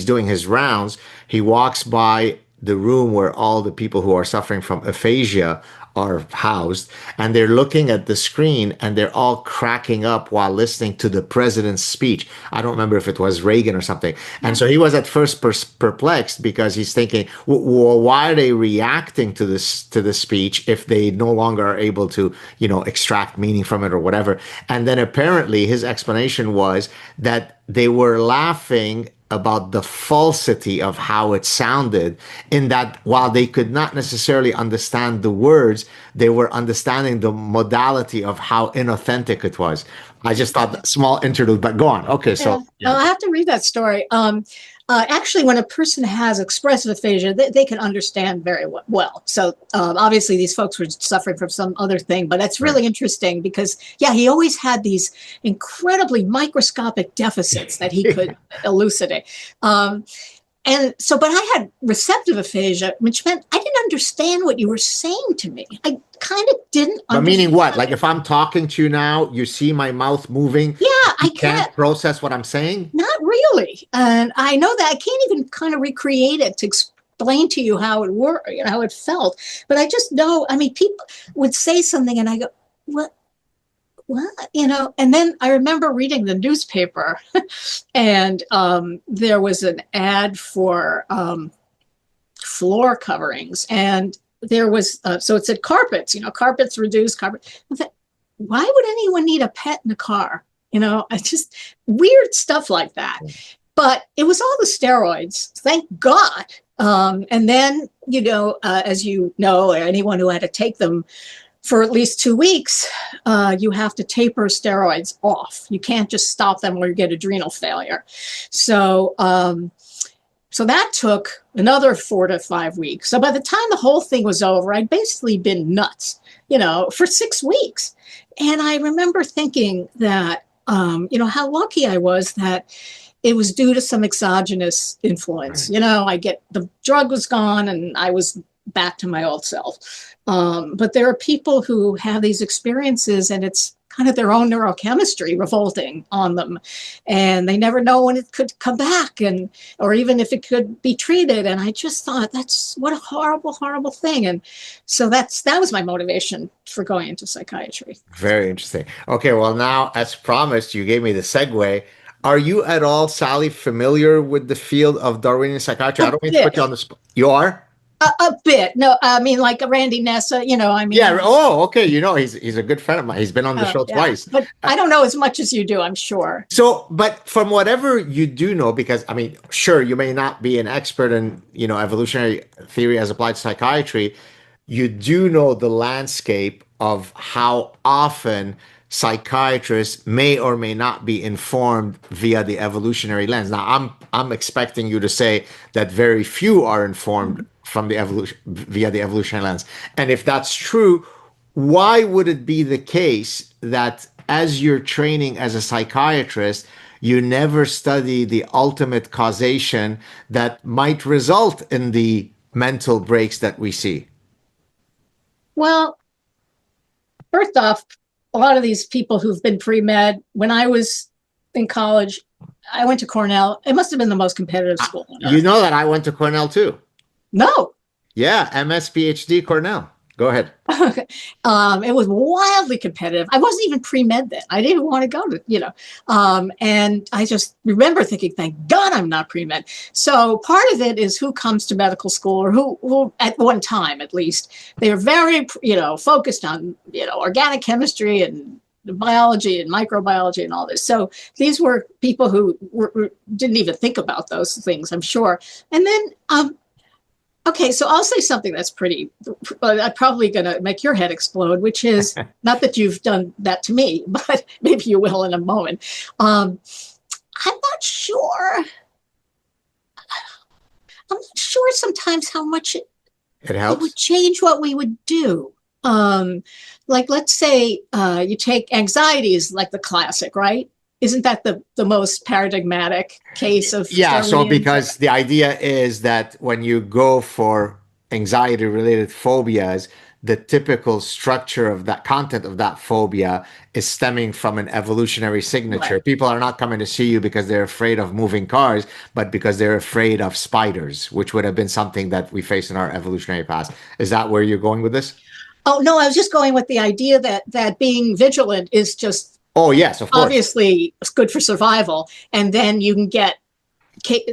doing his rounds, he walks by the room where all the people who are suffering from aphasia are housed, and they're looking at the screen and they're all cracking up while listening to the president's speech. I don't remember if it was Reagan or something. And so he was at first perplexed because he's thinking, well, why are they reacting to this, to the speech, if they no longer are able to, extract meaning from it or whatever? And then apparently his explanation was that they were laughing about the falsity of how it sounded, in that while they could not necessarily understand the words, they were understanding the modality of how inauthentic it was. I just thought that small interlude, but go on. Okay, Yeah. so yeah. I have to read that story. Actually, when a person has expressive aphasia, they can understand very well. So obviously, these folks were suffering from some other thing, but it's really interesting because, yeah, he always had these incredibly microscopic deficits that he could elucidate. And so, but I had receptive aphasia, which meant I didn't understand what you were saying to me. I kind of didn't But understand. meaning what? Like if I'm talking to you now, you see my mouth moving. Yeah, You I can't can't. process what I'm saying. Not really. And I know that I can't even kind of recreate it to explain to you how it worked, how it felt. But I just know, I mean, people would say something and I go, what? And then I remember reading the newspaper and there was an ad for floor coverings. And there was, so it said carpets, carpets reduce carpet. I thought, why would anyone need a pet in a car? I just weird stuff like that. But it was all the steroids, thank God. And then, as you know, anyone who had to take them for at least 2 weeks, you have to taper steroids off. You can't just stop them or you get adrenal failure. So, so that took another 4 to 5 weeks. So by the time the whole thing was over, I'd basically been nuts, for 6 weeks. And I remember thinking that, how lucky I was that it was due to some exogenous influence. The drug was gone and I was back to my old self. But there are people who have these experiences and it's kind of their own neurochemistry revolting on them. And they never know when it could come back or even if it could be treated. And I just thought, that's what a horrible, horrible thing. And so that was my motivation for going into psychiatry. Very interesting. Okay, well, now, as promised, you gave me the segue. Are you at all, Sally, familiar with the field of Darwinian psychiatry? I don't mean to put you on the spot. You are? A bit. No, I mean, like Randy Nessa, Yeah. Oh, okay. He's a good friend of mine. He's been on the show twice. But I don't know as much as you do, I'm sure. So, but from whatever you do know, because I mean, sure, you may not be an expert in, evolutionary theory as applied to psychiatry, you do know the landscape of how often psychiatrists may or may not be informed via the evolutionary lens. Now, I'm expecting you to say that very few are informed from the evolution via the evolutionary lens. And if that's true, why would it be the case that as you're training as a psychiatrist, you never study the ultimate causation that might result in the mental breaks that we see? Well, first off, a lot of these people who've been pre-med, when I was in college, I went to Cornell. It must have been the most competitive school. You know that I went to Cornell too. No. Yeah, MS, PhD, Cornell. Go ahead. It was wildly competitive. I wasn't even pre-med then. I didn't want to go to, and I just remember thinking, thank God I'm not pre-med. So part of it is who comes to medical school or who at one time, at least, they are very, focused on, organic chemistry and biology and microbiology and all this. So these were people who didn't even think about those things, I'm sure. And then, okay, so I'll say something that's probably going to make your head explode, which is not that you've done that to me, but maybe you will in a moment. I'm not sure. I'm not sure sometimes how much it helps. It would change what we would do. Like, let's say you take anxiety is like the classic, right? Isn't that the most paradigmatic case of So because the idea is that when you go for anxiety related phobias, the typical structure of that content of that phobia is stemming from an evolutionary signature. Right. People are not coming to see you because they're afraid of moving cars, but because they're afraid of spiders, which would have been something that we face in our evolutionary past. Is that where you're going with this? Oh no, I was just going with the idea that being vigilant is just Oh, yes, of course. obviously good for survival, and then you can get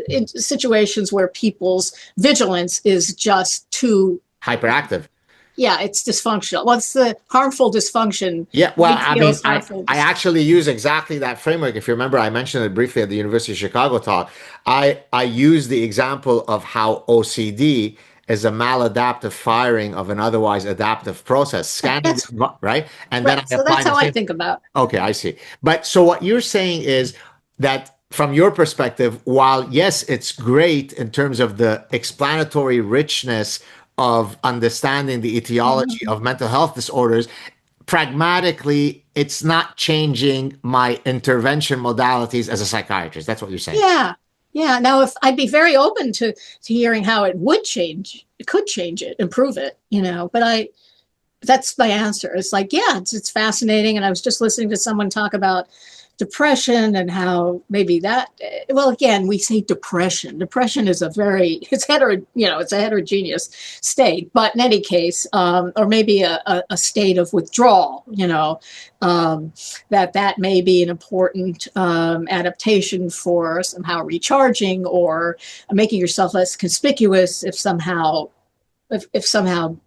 in situations where people's vigilance is just too, Hyperactive. yeah, it's dysfunctional. What's the harmful dysfunction? Yeah, well, Big I mean, feels harmful. I actually use exactly that framework. If you remember, I mentioned it briefly at the University of Chicago talk. I use the example of how OCD is a maladaptive firing of an otherwise adaptive process, scanning That's right? And then right. I So apply that's the how I same. think about. Okay, I see. But so what you're saying is that from your perspective, while yes, it's great in terms of the explanatory richness of understanding the etiology Mhm. of mental health disorders, pragmatically, it's not changing my intervention modalities as a psychiatrist. That's what you're saying. Yeah, yeah. Now, if I'd be very open to hearing how it would change, it could change it, improve it, But that's my answer. It's like, yeah, it's fascinating. And I was just listening to someone talk about depression and how maybe that, well, again, we say depression. Depression is a very, it's a heterogeneous state. But in any case, or maybe a state of withdrawal, that may be an important adaptation for somehow recharging or making yourself less conspicuous if somehow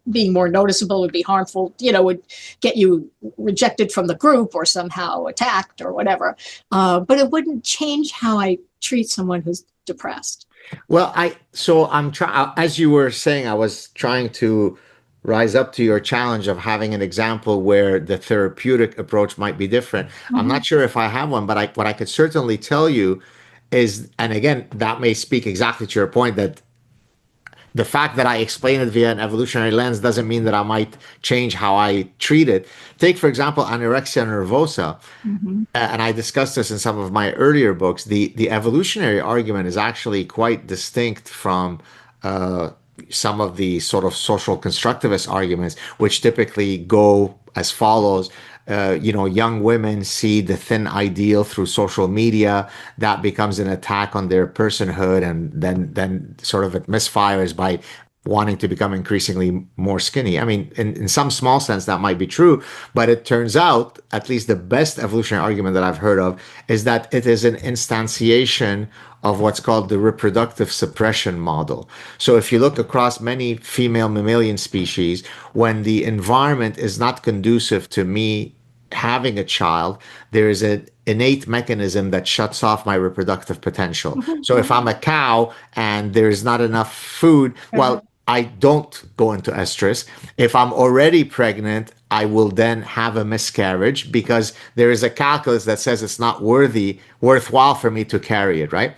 being more noticeable would be harmful, would get you rejected from the group or somehow attacked or whatever. But it wouldn't change how I treat someone who's depressed. Well, I'm trying, as you were saying, I was trying to rise up to your challenge of having an example where the therapeutic approach might be different. I'm Mm-hmm. not sure if I have one, but what I could certainly tell you is, and again, that may speak exactly to your point that the fact that I explain it via an evolutionary lens doesn't mean that I might change how I treat it. Take, for example, anorexia nervosa. Mm-hmm. And I discussed this in some of my earlier books. The evolutionary argument is actually quite distinct from uh, some of the sort of social constructivist arguments, which typically go as follows. Young women see the thin ideal through social media. That becomes an attack on their personhood, and then sort of it misfires by wanting to become increasingly more skinny. I mean, in some small sense, that might be true, but it turns out, at least the best evolutionary argument that I've heard of, is that it is an instantiation of what's called the reproductive suppression model. So if you look across many female mammalian species, when the environment is not conducive to me having a child, there is an innate mechanism that shuts off my reproductive potential. So if I'm a cow and there's not enough food, Right. well, I don't go into estrus. If I'm already pregnant, I will then have a miscarriage because there is a calculus that says it's not worthwhile for me to carry it, right?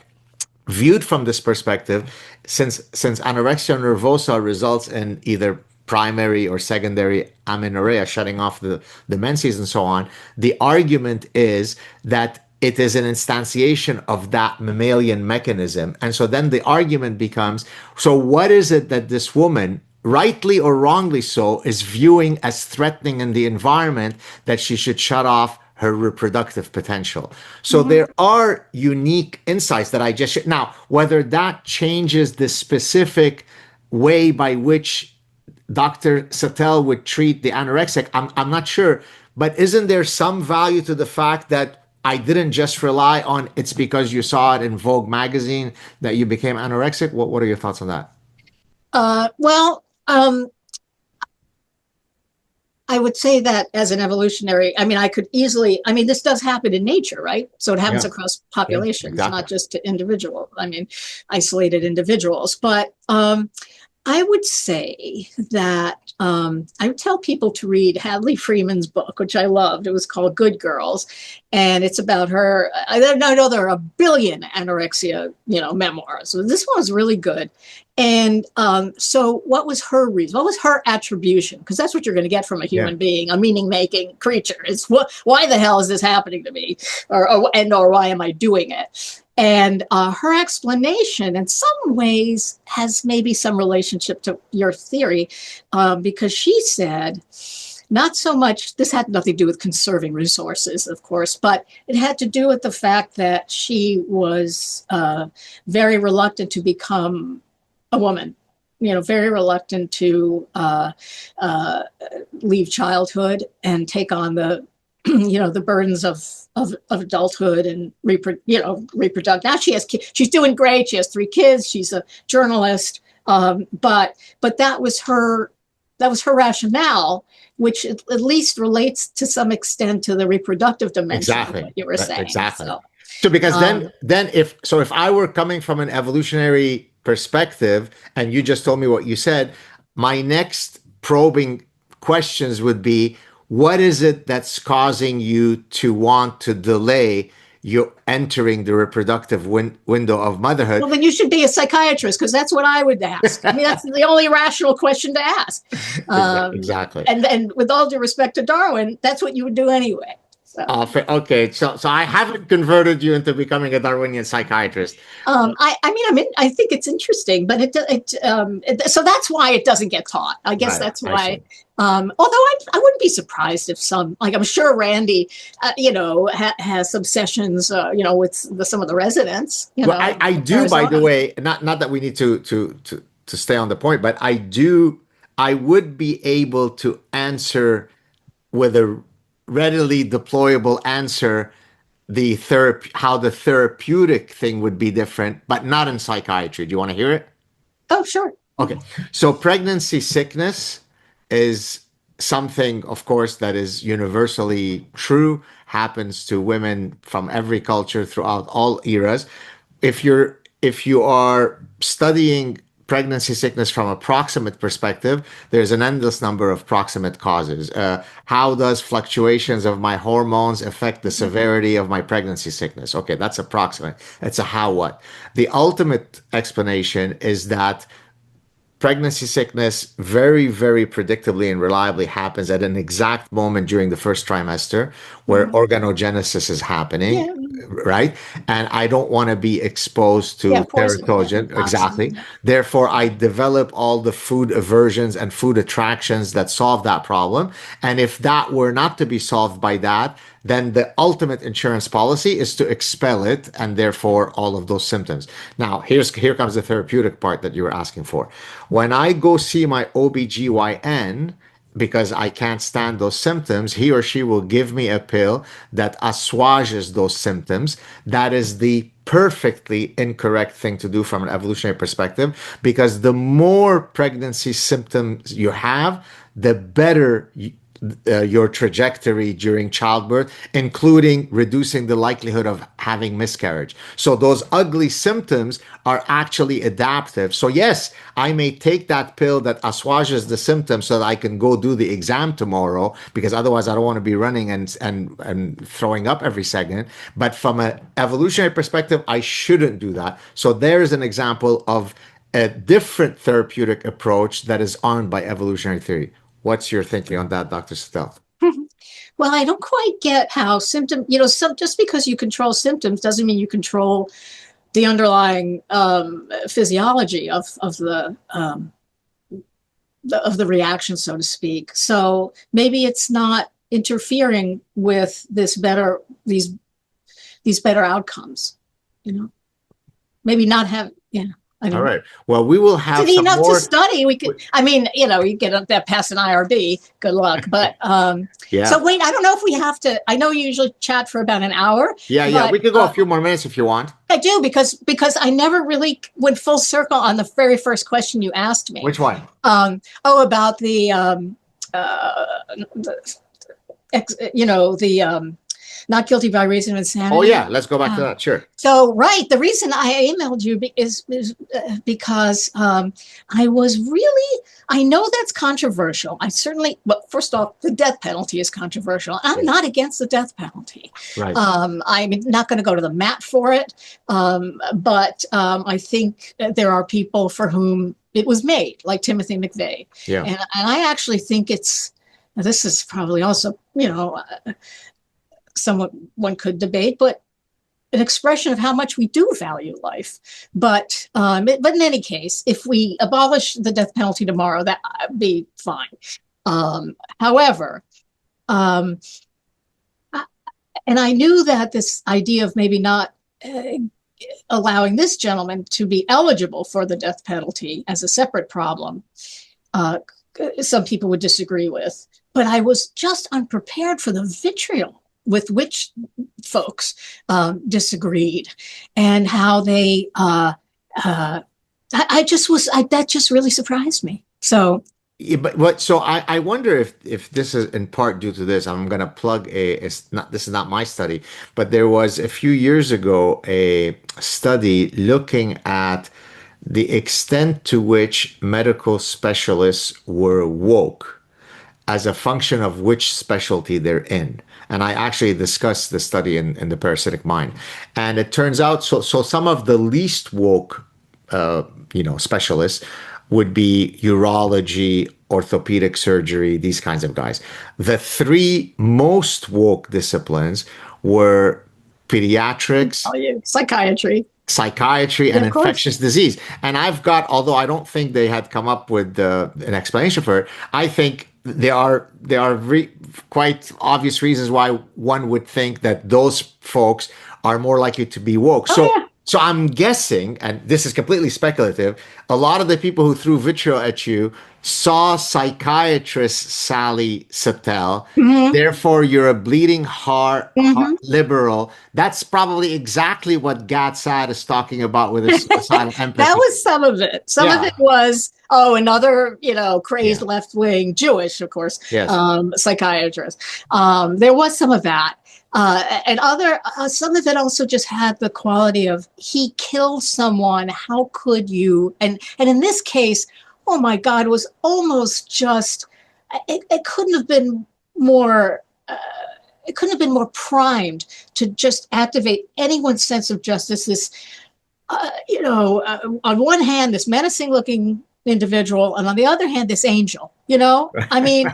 Viewed from this perspective, since anorexia nervosa results in either primary or secondary amenorrhea, shutting off the menses and so on, the argument is that it is an instantiation of that mammalian mechanism. And so then the argument becomes, so what is it that this woman, rightly or wrongly so, is viewing as threatening in the environment that she should shut off her reproductive potential? So Mm-hmm. there are unique insights that I just now, whether that changes the specific way by which Dr. Satel would treat the anorexic, I'm not sure. But isn't there some value to the fact that I didn't just rely on it's because you saw it in Vogue magazine that you became anorexic? What are your thoughts on that? Well, I would say that as an evolutionary, this does happen in nature, right? So it happens Yeah, across yeah, populations, exactly. not just to individuals. Isolated individuals. But I would say that I would tell people to read Hadley Freeman's book, which I loved. It was called Good Girls, and it's about her. I know there are a billion anorexia, memoirs. So this one was really good. And so, what was her reason? What was her attribution? Because that's what you're going to get from a Yeah. human being, a meaning-making creature. It's why the hell is this happening to me, or why am I doing it? And her explanation, in some ways, has maybe some relationship to your theory, because she said, not so much, this had nothing to do with conserving resources, of course, but it had to do with the fact that she was very reluctant to become a woman, very reluctant to leave childhood and take on the the burdens of adulthood and reproduct. Now she's doing great. She has 3 kids. She's a journalist. But that was her rationale, which at least relates to some extent to the reproductive dimension of what you were saying. Exactly. So because then if I were coming from an evolutionary perspective and you just told me what you said, my next probing questions would be, what is it that's causing you to want to delay you entering the reproductive window of motherhood? Well, then you should be a psychiatrist, because that's what I would ask. I mean, that's the only rational question to ask. Exactly. And with all due respect to Darwin, that's what you would do anyway. So. Okay, so I haven't converted you into becoming a Darwinian psychiatrist. I think it's interesting, but so that's why it doesn't get taught. I guess that's why. Although I wouldn't be surprised if I'm sure Randy, has some sessions, with some of the residents. I do, Arizona. By the way, not that we need to stay on the point, but I would be able to answer with a readily deployable answer how the therapeutic thing would be different, but not in psychiatry. Do you want to hear it? Oh, sure. Okay. So pregnancy sickness is something, of course, that is universally true, happens to women from every culture throughout all eras. If you are studying pregnancy sickness from a proximate perspective, there's an endless number of proximate causes. How does fluctuations of my hormones affect the severity of my pregnancy sickness? Okay, that's approximate. It's a how what. The ultimate explanation is that pregnancy sickness very, very predictably and reliably happens at an exact moment during the first trimester where organogenesis is happening, right? And I don't want to be exposed to teratogen. Exactly. Therefore, I develop all the food aversions and food attractions that solve that problem. And if that were not to be solved by that, then the ultimate insurance policy is to expel it, and therefore all of those symptoms. Now, here comes the therapeutic part that you were asking for. When I go see my OBGYN, because I can't stand those symptoms, he or she will give me a pill that assuages those symptoms. That is the perfectly incorrect thing to do from an evolutionary perspective, because the more pregnancy symptoms you have, the better your trajectory during childbirth, including reducing the likelihood of having miscarriage. So those ugly symptoms are actually adaptive. So yes, I may take that pill that assuages the symptoms so that I can go do the exam tomorrow, because otherwise I don't want to be running and throwing up every second. But from an evolutionary perspective, I shouldn't do that. So there is an example of a different therapeutic approach that is armed by evolutionary theory. What's your thinking on that, Dr. Satel? Well, I don't quite get how just because you control symptoms doesn't mean you control the underlying physiology of the reaction, so to speak. So maybe it's not interfering with these better outcomes. Maybe not have. All right. Well, we will have some enough more to study. We could. I mean, you get that past an IRB. Good luck. But yeah. So wait, I don't know if we have to. I know you usually chat for about an hour. Yeah. We could go a few more minutes if you want. I do because I never really went full circle on the very first question you asked me. Which one? About the not guilty by reason of insanity. Oh, yeah. Let's go back to that. Sure. So, right. The reason I emailed you is because I know that's controversial. But first off, the death penalty is controversial. I'm not against the death penalty. Right. I'm not going to go to the mat for it. But I think there are people for whom it was made, like Timothy McVeigh. Yeah. And I actually think this is probably also, somewhat one could debate, but an expression of how much we do value life. But in any case, if we abolish the death penalty tomorrow, that would be fine. However, and I knew that this idea of maybe not allowing this gentleman to be eligible for the death penalty as a separate problem, some people would disagree with. But I was just unprepared for the vitriol with which folks disagreed, and how they. That just really surprised me. So. Yeah, but so I wonder if this is in part due to this. I'm gonna plug it's not, this is not my study, but there was a few years ago a study looking at the extent to which medical specialists were woke as a function of which specialty they're in. And I actually discussed the study in the parasitic mind. And it turns out, so some of the least woke, specialists would be urology, orthopedic surgery, these kinds of guys. The three most woke disciplines were pediatrics, psychiatry, and infectious disease. And I've got, although I don't think they had come up with an explanation for it, I think there are quite obvious reasons why one would think that those folks are more likely to be woke. So I'm guessing, and this is completely speculative, a lot of the people who threw vitriol at you saw psychiatrist Sally Satel. Mm-hmm. Therefore, you're a bleeding heart liberal. That's probably exactly what Saad is talking about with his suicidal empathy. That was some of it. Some of it was, another, crazed left-wing Jewish, of course, psychiatrist. There was some of that. And some of it also just had the quality of, he killed someone. How could you? And in this case, oh my God, it was almost just, it couldn't have been more, it couldn't have been more primed to just activate anyone's sense of justice. This, on one hand, this menacing looking individual, and on the other hand, this angel, I mean,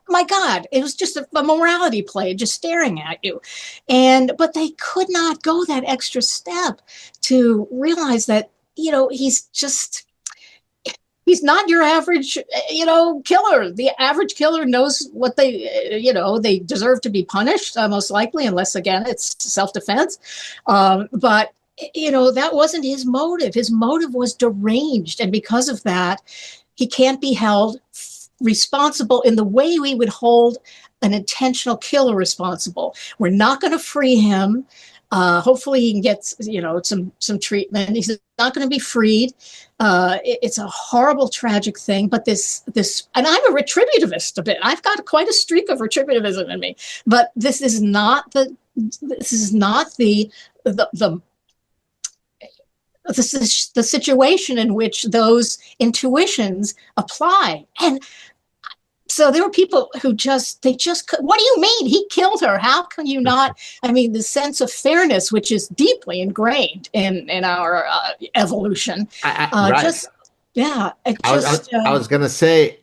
my God, it was just a morality play, just staring at you. But they could not go that extra step to realize that, he's not your average, killer. The average killer knows what they deserve to be punished, most likely, unless, again, it's self-defense. But that wasn't his motive. His motive was deranged. And because of that, he can't be held responsible in the way we would hold an intentional killer responsible. We're not going to free him. Hopefully he can get, some treatment. He's not going to be freed. It's a horrible, tragic thing. But this, and I'm a retributivist a bit. I've got quite a streak of retributivism in me. But this is not the situation in which those intuitions apply. And so there were people who what do you mean he killed her? How can you not? I mean, the sense of fairness, which is deeply ingrained in our evolution. I was going to say,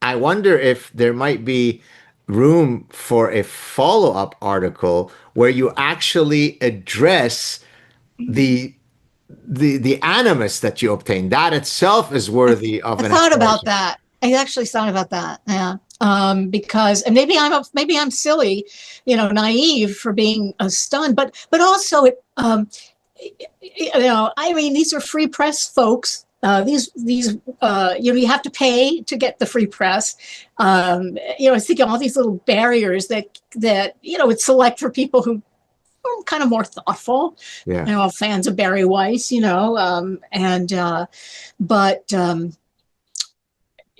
I wonder if there might be room for a follow-up article where you actually address the animus that you obtain. That itself is worthy of an exploration. I thought about that. I actually thought about that. Yeah. Because, and maybe I'm silly, naive for being stunned, but also I mean, these are free press folks. You have to pay to get the free press. I think all these little barriers that would select for people who are kind of more thoughtful, fans of Barry Weiss,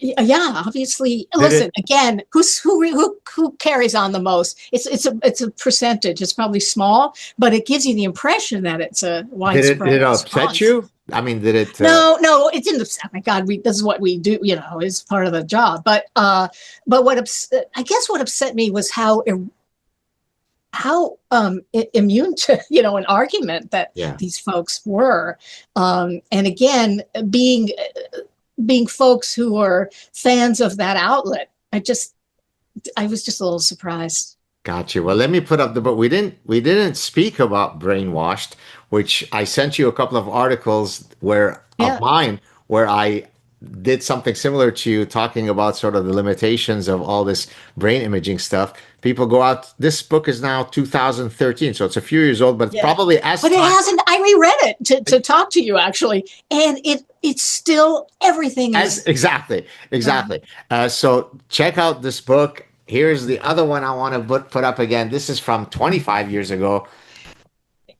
obviously. Listen, again, who carries on the most? It's a percentage. It's probably small, but it gives you the impression that it's a widespread. Did it upset you? I mean, did it? No, it didn't upset. My God, this is what we do. Is part of the job. But what upset me was how immune to an argument that these folks were, and again being folks who are fans of that outlet. I was just a little surprised. Got you. Well, let me put up the book. We didn't speak about brainwashed, which I sent you a couple of articles where of Yeah. mine where I did something similar to you, talking about sort of the limitations of all this brain imaging stuff. People go out. This book is now 2013, so it's a few years old, but it's Yeah. probably as But it time hasn't, I reread it to talk to you actually. And it's still, everything as is, exactly, yeah. exactly. So check out this book. Here's the other one I want to put up again. This is from 25 years ago.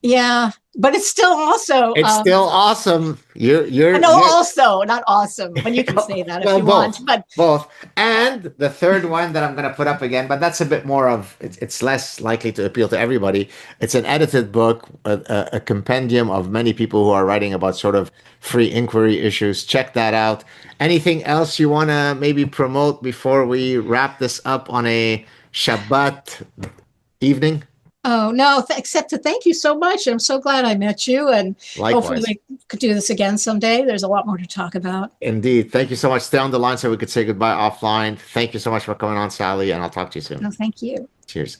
Yeah. But it's still also, It's still awesome. no, also not awesome, but you can say that if well, you want. both, But both. And the third one that I'm going to put up again, but that's a bit more of it's less likely to appeal to everybody. It's an edited book, a compendium of many people who are writing about sort of free inquiry issues. Check that out. Anything else you want to maybe promote before we wrap this up on a Shabbat evening? oh no, except to thank you so much. I'm so glad I met you, and hopefully Likewise. we could do this again someday. There's a lot more to talk about. Indeed. Thank you so much. Stay on the line so we could say goodbye offline. Thank you so much for coming on, Sally, and I'll talk to you soon. No, thank you. Cheers.